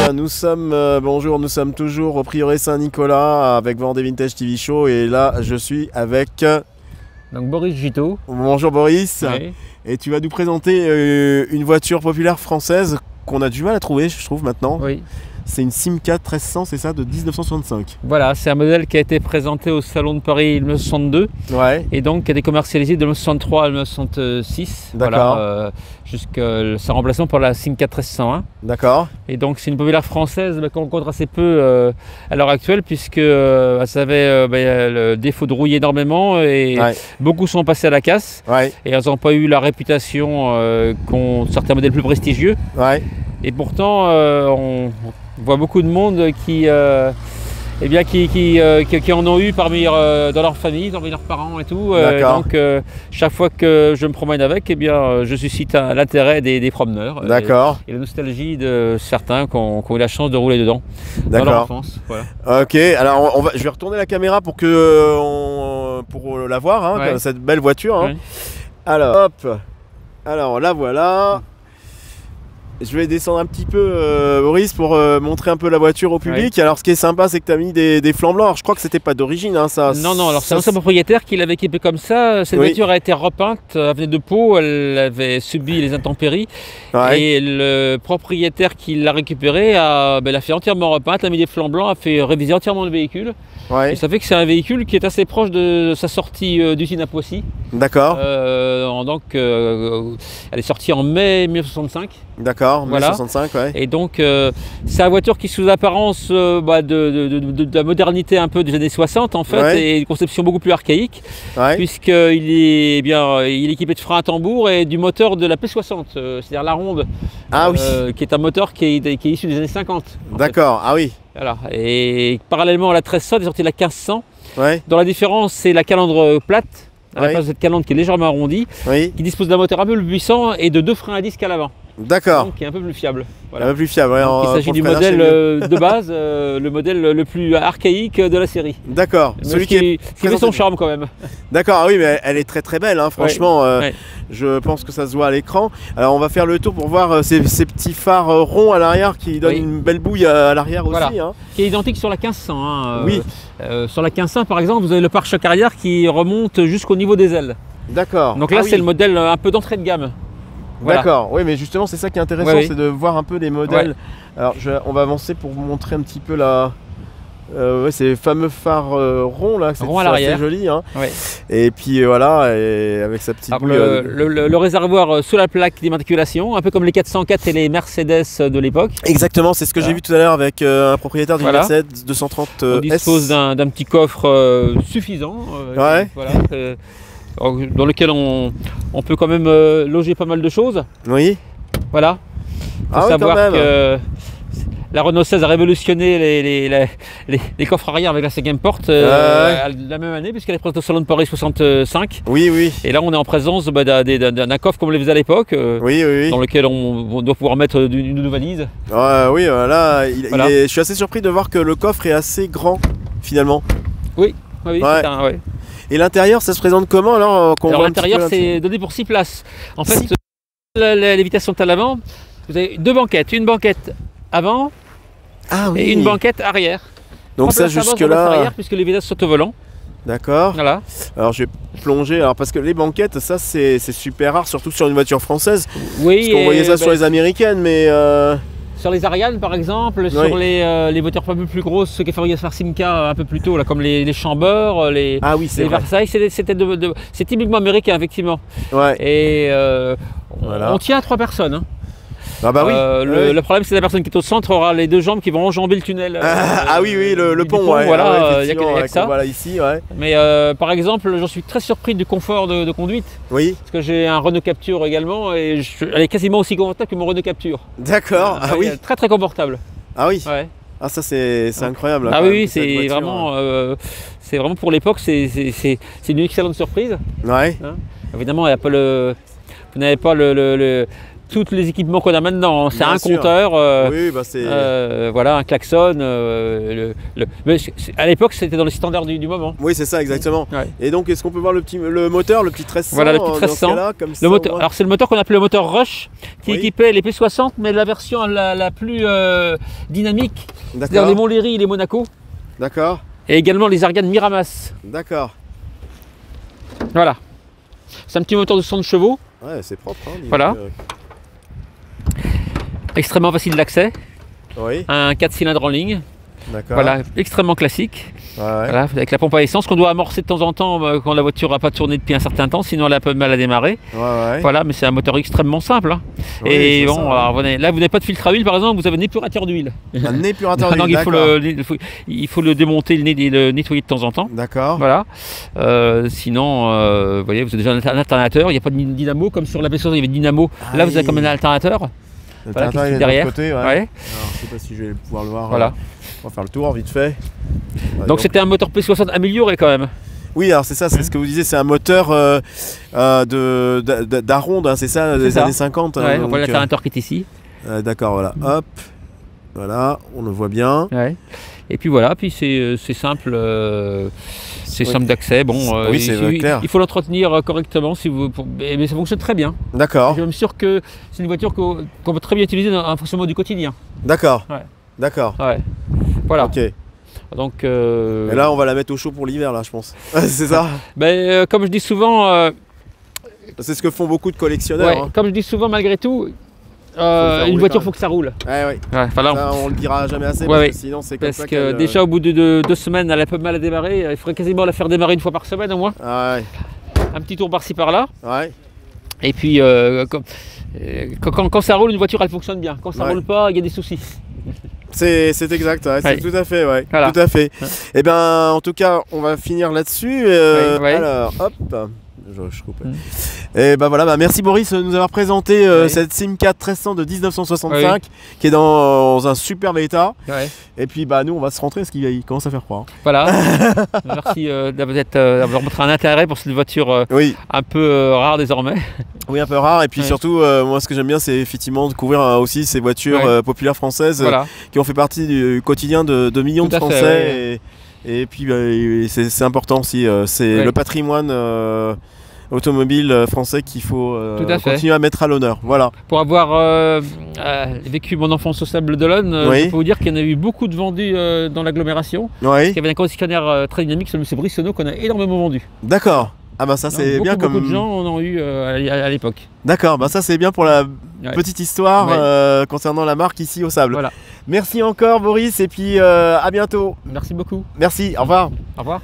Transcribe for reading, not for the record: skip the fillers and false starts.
bien, bonjour, nous sommes toujours au Prieuré Saint-Nicolas avec Vendée Vintage TV Show et là je suis avec donc Boris Giteau. Bonjour Boris. Oui. Et tu vas nous présenter une voiture populaire française qu'on a du mal à trouver, je trouve maintenant. Oui. C'est une Simca 1300, c'est ça, de 1965. Voilà, c'est un modèle qui a été présenté au Salon de Paris 1962 Ouais. et donc qui a été commercialisé de 1963 à 1966. D'accord. Voilà, jusqu'à sa remplacement par la Simca 1301. D'accord. Et donc c'est une populaire française qu'on rencontre assez peu à l'heure actuelle puisque ça avait le défaut de rouiller énormément et Ouais. beaucoup sont passés à la casse. Ouais. Et elles n'ont pas eu la réputation qu'ont certains modèles plus prestigieux. Ouais. Et pourtant, on voit beaucoup de monde qui en ont eu dans leur famille, parmi leurs parents et tout. Donc, chaque fois que je me promène avec, je suscite l'intérêt des promeneurs. D'accord. Et la nostalgie de certains qui ont eu la chance de rouler dedans dans leur enfance. Voilà. Ok, alors je vais retourner la caméra pour la voir, hein, Ouais. cette belle voiture. Hein. Ouais. Alors, hop. Alors, la voilà. Je vais descendre un petit peu, Boris, pour montrer un peu la voiture au public. Ouais. Alors, ce qui est sympa, c'est que tu as mis des flamants blancs. Alors, je crois que c'était pas d'origine, hein, ça. Non, alors c'est l'ancien propriétaire qui l'avait équipé comme ça. Cette voiture a été repeinte, elle venait de Pau, elle avait subi les intempéries. Ouais. Et le propriétaire qui l'a récupéré l'a fait entièrement repeinte, a mis des flamants blancs, a fait réviser entièrement le véhicule. Ouais. Et ça fait que c'est un véhicule qui est assez proche de sa sortie d'usine à Poissy. D'accord. Elle est sortie en mai 1965. D'accord, Voilà. 65, ouais. Et donc c'est une voiture qui sous apparence de la modernité un peu des années 60 en fait, Ouais. et une conception beaucoup plus archaïque, Ouais. puisqu'il est équipé de freins à tambour et du moteur de la P60, c'est-à-dire la ronde, Ah oui. qui est un moteur qui est issu des années 50. en fait. D'accord, ah oui. Voilà. Et parallèlement à la 1300, il est sorti la 1500, Ouais. dont la différence c'est la calandre plate, à la Ouais. place de cette calandre qui est légèrement arrondie, Oui. qui dispose d'un moteur un peu plus puissant et de 2 freins à disque à l'avant, D'accord. donc qui est un peu plus fiable. Un peu plus fiable. Ouais, Donc, il s'agit pour du le freinage, modèle c'est mieux. de base, le modèle le plus archaïque de la série. D'accord. Mais Celui ce qui fait présenté- son charme quand même. D'accord, ah oui, mais elle est très très belle, hein, franchement. Ouais. Je pense que ça se voit à l'écran. Alors on va faire le tour pour voir ces petits phares ronds à l'arrière qui donnent Oui. une belle bouille à l'arrière aussi. Voilà. Hein. Qui est identique sur la 1500. Hein. Oui. Sur la 1500 par exemple, vous avez le pare-choc arrière qui remonte jusqu'au niveau des ailes. D'accord. Donc là Ah c'est oui. le modèle un peu d'entrée de gamme. Voilà. D'accord, oui, mais justement c'est ça qui est intéressant, Ouais, oui. c'est de voir un peu les modèles. Alors on va avancer pour vous montrer un petit peu ces fameux phares ronds là, Ronds à c'est assez l'arrière. joli. Hein. Ouais. Et puis voilà, et avec sa petite Alors, bouille. le réservoir sous la plaque d'immatriculation, un peu comme les 404 et les Mercedes de l'époque. Exactement, c'est ce que j'ai Voilà. vu tout à l'heure avec un propriétaire d'une Voilà. Mercedes 230 On S. dispose d'un petit coffre suffisant, Ouais. voilà, dans lequel on peut quand même loger pas mal de choses. Oui. Voilà. Il faut Ah oui, quand savoir même. que la Renault 16 a révolutionné les coffres arrière avec la 5e porte la même année, puisqu'elle est présentée au Salon de Paris 65. Oui, oui. Et là, on est en présence d'un coffre comme on les faisait à l'époque, Oui, oui, dans oui. lequel on doit pouvoir mettre une valise. Oui, voilà. Voilà. Je suis assez surpris de voir que le coffre est assez grand finalement. Oui, Ouais. ouais. Et l'intérieur, ça se présente comment alors qu'on Alors voit un petit l'intérieur, peu c'est donné pour 6 places. En fait, les vitesses sont à l'avant. Vous avez 2 banquettes, une banquette avant Ah oui. et une banquette arrière. Donc 3 ça places avant, jusque 3 places là. arrière, puisque les vitesses sont au volant. D'accord. Voilà. Alors je vais plonger. Alors parce que les banquettes, ça c'est super rare, surtout sur une voiture française. Oui. Parce qu'on voyait ça sur les américaines, mais. Sur les Ariane par exemple, sur les voitures un peu plus grosses, ceux qui fabriquaient par Simca un peu plus tôt, là, comme les Chambers, les Ah oui, c'est vrai. Versailles, c'est typiquement américain effectivement. Ouais. Et Voilà. on tient à 3 personnes. Hein. Ah bah oui. Le problème, c'est que la personne qui est au centre aura les 2 jambes qui vont enjamber le tunnel. Oui, le du pont, pont, ouais. voilà, Ah ouais, il y a que effectivement, ça. Voilà ici, ouais. Mais par exemple, j'en suis très surpris du confort de conduite, Oui. parce que j'ai un Renault Captur également, et elle est quasiment aussi confortable que mon Renault Captur. D'accord. Ah oui. Très très confortable. Ah oui. Ouais. Ah ça c'est incroyable. Ah quand oui, même, cette c'est voiture. vraiment pour l'époque, c'est une excellente surprise. Ouais. Hein. Évidemment, il y a pas vous n'avez pas tous les équipements qu'on a maintenant. C'est Bien un sûr. compteur, Oui, bah c'est. voilà, un klaxon. Mais à l'époque, c'était dans les standards du moment. Oui, c'est ça, exactement. Ouais. Et donc, est-ce qu'on peut voir le moteur, le petit 1300? Voilà, le petit dans ce 1300. cas-là, comme ça, Le moteur, on voit. alors c'est le moteur qu'on appelait le moteur Rush, qui Oui. équipait les P60, mais la version la plus dynamique, c'est-à-dire les D'accord. Montlhéry et les Monaco, D'accord. et également les Argan Miramas. D'accord. Voilà. C'est un petit moteur de 60 chevaux, Ouais, c'est propre. Hein, dis Voilà. donc, extrêmement facile d'accès, Oui, un 4 cylindres en ligne, d'accord. voilà, extrêmement classique, Ouais, ouais. voilà, avec la pompe à essence qu'on doit amorcer de temps en temps quand la voiture n'a pas tourné depuis un certain temps, sinon elle a un peu de mal à démarrer. Ouais. Voilà, mais c'est un moteur extrêmement simple. Hein. Oui, Et c'est bon, ça, alors, là vous n'avez pas de filtre à huile par exemple, vous avez un épurateur d'huile. Un épurateur Donc, d'huile, il faut le démonter, le nettoyer de temps en temps. D'accord. Voilà. Sinon, vous voyez, vous avez déjà un alternateur. Il n'y a pas de dynamo comme sur la P60, il y avait dynamo. Ah Là, vous avez oui. comme un alternateur. Le Voilà, Tintin, qui il est est de l'autre derrière. côté, ouais. Ouais. Alors, je sais pas si je vais pouvoir le voir. Voilà. On va faire le tour vite fait. Ouais, Donc c'était un moteur P60 amélioré quand même. Oui, alors c'est ça, c'est ce que vous disiez, c'est un moteur d'Aronde, hein, c'est ça, des ça. années 50. hein, Ouais, donc, voilà l'alternateur qui est ici. D'accord, voilà. Hop. Voilà, on le voit bien. Ouais. Et puis voilà, puis c'est simple. C'est Oui. simple d'accès. Bon, Oui, c'est clair. il faut l'entretenir correctement, mais ça fonctionne très bien. D'accord, Je suis même sûr que c'est une voiture qu'on peut très bien utiliser dans un fonctionnement du quotidien. d'accord. Ouais. D'accord. Ouais. Voilà. Ok. Et Donc, là, on va la mettre au chaud pour l'hiver, là, je pense. C'est ça. comme je dis souvent, C'est ce que font beaucoup de collectionneurs. ouais, Hein. comme je dis souvent, malgré tout, faire une rouler voiture quand faut que ça roule. Ouais, ouais. Ouais, enfin là, Ça, on le dira jamais assez, Ouais, parce ouais. que sinon, c'est comme parce ça que qu'elle, déjà au bout de 2 semaines, elle a un peu de mal à démarrer. Il faudrait quasiment la faire démarrer une fois par semaine au moins. Ah Un petit tour par-ci par-là. ouais. Et puis quand ça roule, une voiture elle fonctionne bien. Quand ça Ouais. roule pas, il y a des soucis. C'est exact, ouais, Ouais. c'est tout à fait, ouais. Voilà. Tout à fait. Ouais. Et ben, en tout cas, on va finir là-dessus. Ouais. Alors, hop. Je coupe. Mm. Et ben voilà, merci Boris de nous avoir présenté Ouais. cette Simca 1300 de 1965 qui est dans un superbe état. Ouais. Et puis bah nous on va se rentrer parce qu'il commence à faire froid. Voilà. Merci d'avoir montré un intérêt pour cette voiture Oui, un peu rare désormais. oui un peu rare. Et puis Ouais. surtout, moi ce que j'aime bien c'est effectivement découvrir aussi ces voitures Ouais. populaires françaises Voilà. qui ont fait partie du quotidien de millions Tout de à fait, Français. Et puis bah, c'est important aussi, c'est Ouais. le patrimoine automobile français qu'il faut Tout à fait. continuer à mettre à l'honneur. Voilà. Pour avoir vécu mon enfance au Sable d'Olonne, Oui. je peux vous dire qu'il y en a eu beaucoup de vendus dans l'agglomération. Oui, Il y avait un concessionnaire très dynamique, celui de M. Brissonneau, qu'on a énormément vendu. d'accord. Ah bah ça Donc, c'est bien beaucoup comme... de gens en ont eu à l'époque. D'accord, bah ça c'est bien pour la Ouais. petite histoire Ouais. concernant la marque ici au Sable. Voilà. Merci encore Boris et puis à bientôt. Merci beaucoup. Merci, au revoir. Au revoir.